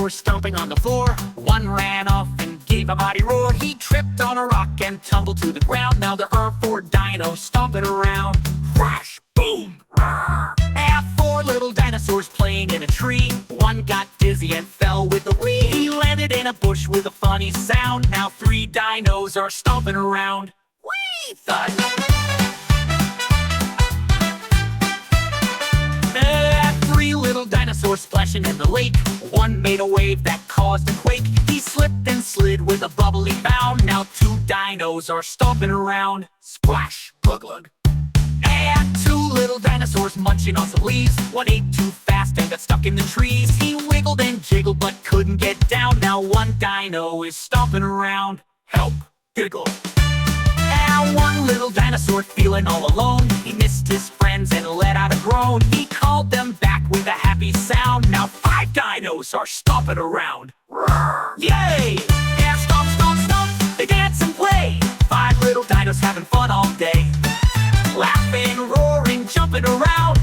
dinosaurs stomping on the floor. One ran off and gave a mighty roar. He tripped on a rock and tumbled to the ground. Now there are four dinos stomping around. Crash, boom, roar. And four little dinosaurs playing in a tree. One got dizzy and fell with a wee. He landed in a bush with a funny sound. Now three dinos are stomping around. Wee thud. Three little dinosaurs splashing in the lake. One made a wave that caused a quake. He slipped and slid with a bubbly bound. Now two dinos are stomping around. Splash, glug. And two little dinosaurs munching on some leaves. One ate too fast and got stuck in the trees. He wiggled and jiggled but couldn't get down. Now one dino is stomping around. Help, giggle. And one little dinosaur feeling all alone. He missed his friends and let out a groan. He called them back with a happy sound. Now five dinos are stomping around. Roar. Yay! And stomp, stomp, stomp, they dance and play. Five little dinos having fun all day. Laughing, roaring, jumping around.